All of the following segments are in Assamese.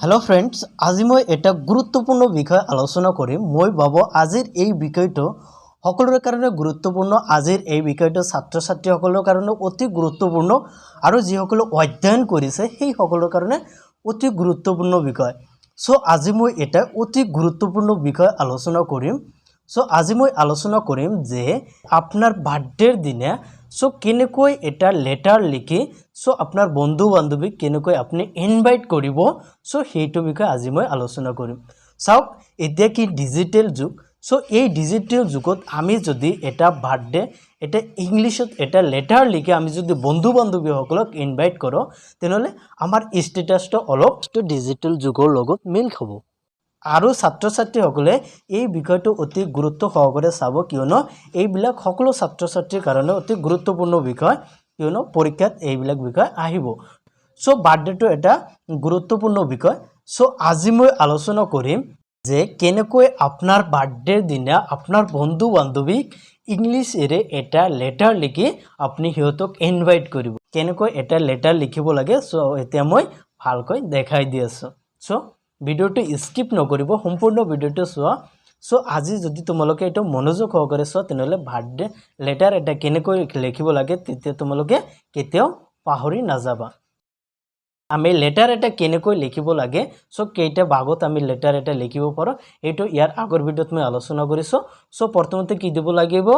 हेलो फ्रेंड्स, आज मैं এটা গুৰুত্বপূৰ্ণ বিষয় আলোচনা কৰিম। মই ভাবো আজিৰ এই বিষয়টো সকলোৰে কাৰণে গুৰুত্বপূৰ্ণ। আজিৰ এই বিষয়টো ছাত্ৰ ছাত্ৰীসকলৰ কাৰণে অতি গুৰুত্বপূৰ্ণ আৰু যিসকলে অধ্যয়ন কৰিছে সেই সকলৰ কাৰণে অতি গুৰুত্বপূৰ্ণ বিষয়। সো আজি মই এটা অতি গুৰুত্বপূৰ্ণ বিষয় আলোচনা কৰিম। সো আজি মই আলোচনা কৰিম যে আপোনাৰ বাৰ্থডেৰ দিনা সো কেনেকৈ এটা লেটাৰ লিখি সো আপোনাৰ বন্ধু বান্ধৱীক কেনেকৈ আপুনি ইনভাইট কৰিব, সো সেইটো বিষয়ে আজি মই আলোচনা কৰিম। চাওক, এতিয়া কি ডিজিটেল যুগ। সো এই ডিজিটেল যুগত আমি যদি এটা বাৰ্থডে এটা ইংলিছত এটা লেটাৰ লিখি আমি যদি বন্ধু বান্ধৱীসকলক ইনভাইট কৰোঁ, তেনেহ'লে আমাৰ ষ্টেটাছটো অলপ ডিজিটেল যুগৰ লগত মিল খাব। আৰু ছাত্ৰ ছাত্ৰীসকলে এই বিষয়টো অতি গুৰুত্ব সহকাৰে চাব, কিয়নো এইবিলাক সকলো ছাত্ৰ ছাত্ৰীৰ কাৰণে অতি গুৰুত্বপূৰ্ণ বিষয়, কিয়নো পৰীক্ষাত এইবিলাক বিষয় আহিব। সো বাৰ্থডেটো এটা গুৰুত্বপূৰ্ণ বিষয়। সো আজি মই আলোচনা কৰিম যে কেনেকৈ আপোনাৰ বাৰ্থডেৰ দিনা আপোনাৰ বন্ধু বান্ধৱীক ইংলিছেৰে এটা লেটাৰ লিখি আপুনি সিহঁতক ইনভাইট কৰিব। কেনেকৈ এটা লেটাৰ লিখিব লাগে, সো এতিয়া মই ভালকৈ দেখাই দি আছোঁ। সো ভিডিওটো স্কিপ নকৰিব, সম্পূৰ্ণ ভিডিওটো চোৱা। সো আজি যদি তোমালোকে এইটো মনোযোগ সহকাৰে চোৱা, তেনেহ'লে বাৰ্থডে লেটাৰ এটা কেনেকৈ লিখিব লাগে তেতিয়া তোমালোকে কেতিয়াও পাহৰি নাযাবা। আমি লেটাৰ এটা কেনেকৈ লিখিব লাগে, সো কেইটা ভাগত আমি লেটাৰ এটা লিখিব পাৰোঁ, এইটো ইয়াৰ আগৰ ভিডিঅ'ত মই আলোচনা কৰিছোঁ। সো প্ৰথমতে কি দিব লাগিব,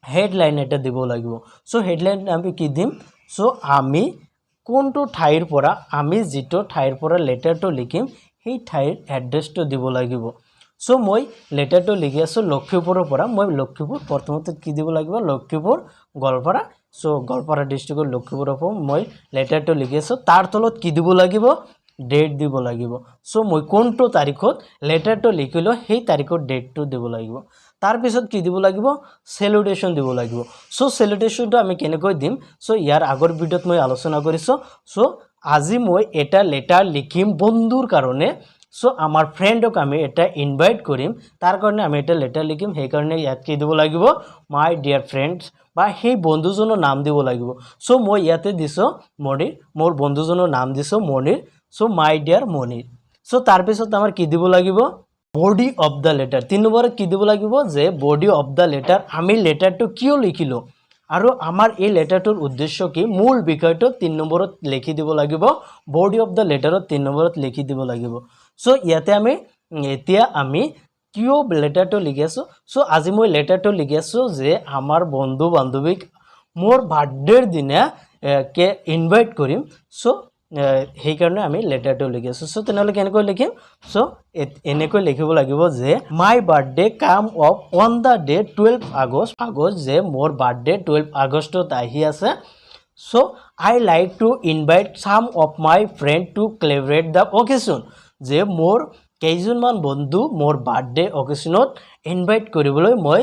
হেডলাইন এটা দিব লাগিব। সো হেডলাইন আমি কি দিম, সো আমি কোনটো ঠাইৰ পৰা আমি যিটো ঠাইৰ পৰা লেটাৰটো লিখিম সেই ঠাইৰ এড্ৰেছটো দিব লাগিব। সো মই লেটাৰটো লিখি আছোঁ লক্ষীপুৰৰ পৰা। মই লক্ষীপুৰ প্ৰথমতে কি দিব লাগিব, লক্ষীপুৰ গোৱালপাৰা। সো গোৱালপাৰা ডিষ্ট্ৰিক্টৰ লক্ষীপুৰৰ পৰা মই লেটাৰটো লিখি আছোঁ। তাৰ তলত কি দিব লাগিব, ডেট দিব লাগিব। সো মই কোনটো তাৰিখত লেটাৰটো লিখিলোঁ সেই তাৰিখৰ ডেটটো দিব লাগিব। তাৰপিছত কি দিব লাগিব, চেলুটেশ্যন দিব লাগিব। সো চেলুটেশ্যনটো আমি কেনেকৈ দিম, সো ইয়াৰ আগৰ ভিডিঅ'ত মই আলোচনা কৰিছোঁ। সো আজি মই এটা লেটাৰ লিখিম বন্ধুৰ কাৰণে। সো আমাৰ ফ্ৰেণ্ডক আমি এটা ইনভাইট কৰিম, তাৰ কাৰণে আমি এটা লেটাৰ লিখিম। সেইকাৰণে ইয়াত কি দিব লাগিব, মাই ডিয়াৰ ফ্ৰেণ্ডছ, বা সেই বন্ধুজনৰ নাম দিব লাগিব। সো মই ইয়াতে দিছোঁ মণিৰ, মোৰ বন্ধুজনৰ নাম দিছোঁ Monir. So my dear Monir. So তাৰপিছত আমাৰ কি দিব লাগিব, বডি অফ দ্য লেটাৰ। 3 নম্বৰত কি দিব লাগিব, যে বডি অফ দ্য লেটাৰ, আমি লেটাৰটো কিয় লিখিলোঁ আৰু আমাৰ এই লেটাৰটোৰ উদ্দেশ্য কি, মূল বিষয়টো 3 নম্বৰত লিখি দিব লাগিব। বডি অফ দ্য লেটাৰত 3 নম্বৰত লিখি দিব লাগিব। সো ইয়াতে আমি এতিয়া আমি কিয় লেটাৰটো লিখি আছোঁ, সো আজি মই লেটাৰটো লিখি আছোঁ যে আমাৰ বন্ধু বান্ধৱীক মোৰ বাৰ্থডেৰ দিনা কে ইনভাইট কৰিম। সো সেইকাৰণে আমি লেটাৰটো লিখি আছোঁ। সো তেনেহ'লে কেনেকৈ লিখিম, সো এনেকৈ লিখিব লাগিব যে my birthday come off on the day 12 August. যে মোৰ বাৰ্থডে 12 আগষ্টত আহি আছে। So I like to invite some of my friend to celebrate the occasion, যে মোৰ কেইজনমান বন্ধু মোৰ বাৰ্থডে অকেশ্যনত ইনভাইট কৰিবলৈ মই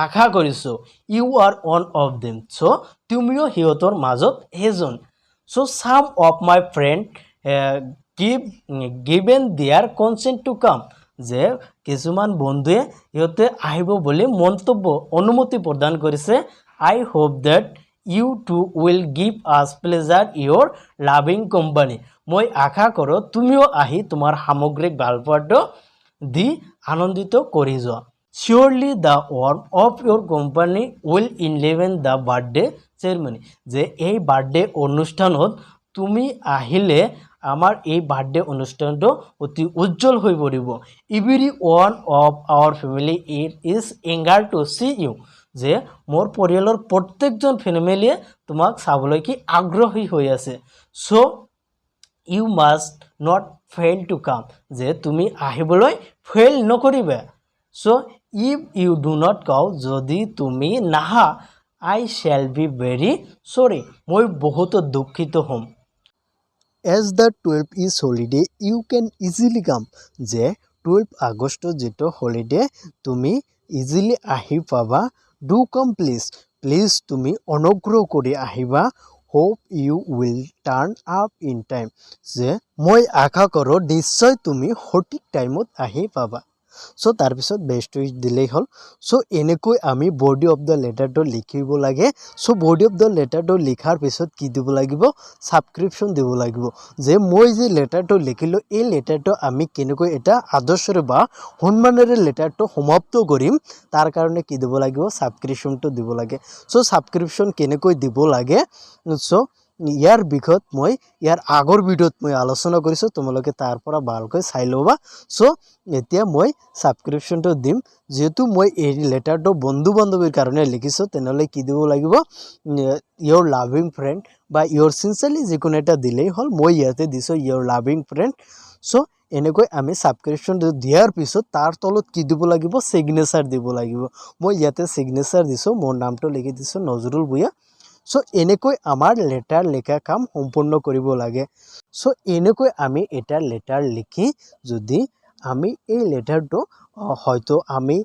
আশা কৰিছোঁ। You are one of them, so তুমিও সিহঁতৰ মাজত এজন। So some of my friend given their consent to come, যে কিছুমান বন্ধুৱে সিহঁতে আহিব বুলি অনুমতি প্ৰদান কৰিছে। I hope that you too will give us pleasure your loving company, মই আশা কৰোঁ তুমিও আহি তোমাৰ সামগ্ৰিক ভালপোৱাটো দি আনন্দিত কৰি যোৱা। Cheerily the warm of your company will enliven the birthday ceremony, যে এই বাৰ্থডে অনুষ্ঠানত তুমি আহিলে আমাৰ এই বাৰ্থডে অনুষ্ঠানটো অতি উজ্জ্বল হৈ পৰিব। Every one of our family is ইংগাৰ টু চি ইউ, যে মোৰ পৰিয়ালৰ প্ৰত্যেকজন ফেমিলিয়ে তোমাক চাবলৈ কি আগ্ৰহী হৈ আছে। So' you must not fail to come, যে তুমি আহিবলৈ ফেইল নকৰিবা। So' if you do not come, যদি তুমি নাহা, আই শ্বেল বি ভেৰি চৰি, মই বহুত দুখিত হ'ম। As the 12 is holiday you can easily come, যে 12 আগষ্টত যিটো হলিডে তুমি ইজিলি আহি পাবা। ডু কাম প্লিজ, প্লিজ তুমি অনুগ্ৰহ কৰি আহিবা। Hope you will turn up in time, যে মই আশা কৰোঁ নিশ্চয় তুমি সঠিক টাইমত আহি পাবা। সো তাৰপিছত বেষ্ট উইচ দিলেই হ'ল সো এনেকৈ আমি বডি অফ দ্য লেটাৰটো লিখিব লাগে সো বডি অফ দ্য লেটাৰটো লিখাৰ পিছত কি দিব লাগিব সাবস্ক্ৰিপশ্যন দিব লাগিব যে মই যে লেটাৰটো লিখিলোঁ এই লেটাৰটো আমি কেনেকৈ এটা আদৰ্শৰে বা সন্মানেৰে লেটাৰটো সমাপ্ত কৰিম তাৰ কাৰণে কি দিব লাগিব সাবস্ক্ৰিপশ্যনটো দিব লাগে সো সাবস্ক্ৰিপশ্যন কেনেকৈ দিব লাগে সো ইয়াৰ বিষয়ত মই ইয়াৰ আগৰ ভিডিঅ'ত মই আলোচনা কৰিছোঁ তোমালোকে তাৰ পৰা ভালকৈ চাই ল'বা সো এতিয়া মই সাবস্ক্ৰিপশ্যনটো দিম যেহেতু মই এই লেটাৰটো বন্ধু বান্ধৱীৰ কাৰণে লিখিছোঁ তেনেহ'লে কি দিব লাগিব ইয়ৰ লাভিং ফ্ৰেণ্ড বা ইয়ৰ চিনচিয়াৰলি যিকোনো এটা দিলেই হ'ল মই ইয়াতে দিছোঁ ইয়ৰ লাভিং ফ্ৰেণ্ড সো এনেকৈ আমি সাবস্ক্ৰিপশ্যনটো দিয়াৰ পিছত তাৰ তলত কি দিব লাগিব সিগনেচাৰ দিব লাগিব মই ইয়াতে সিগনেচাৰ দিছোঁ মোৰ নামটো লিখি দিছোঁ নজৰুল ভূঞা সো এনেকৈ আমাৰ লেটাৰ লিখা কাম সম্পূৰ্ণ কৰিব লাগে সো এনেকৈ আমি এটা লেটাৰ লিখি যদি আমি এই লেটাৰটো হয়তো আমি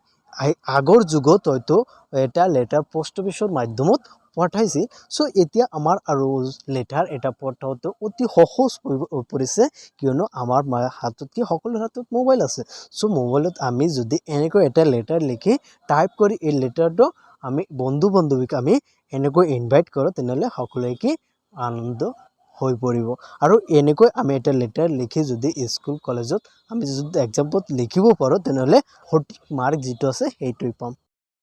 আগৰ যুগত হয়তো এটা লেটাৰ পোষ্ট অফিচৰ মাধ্যমত পঠাইছিল সো এতিয়া আমাৰ আৰু লেটাৰ এটা পঠাওঁতে অতি সহজ পৰিছে কিয়নো আমাৰ হাতত কি সকলোৰ হাতত মোবাইল আছে সো মোবাইলত আমি যদি এনেকৈ এটা লেটাৰ লিখি টাইপ কৰি এই লেটাৰটো আমি বন্ধু বান্ধৱীক আমি এনেকৈ ইনভাইট কৰোঁ তেনেহ'লে সকলোৱে কি আনন্দ হৈ পৰিব আৰু এনেকৈ আমি এটা লেটাৰ লিখি যদি স্কুল কলেজত আমি যদি এক্সামত লিখিব পাৰোঁ তেনেহ'লে সঠিক মাৰ্ক যিটো আছে সেইটোৱে পাম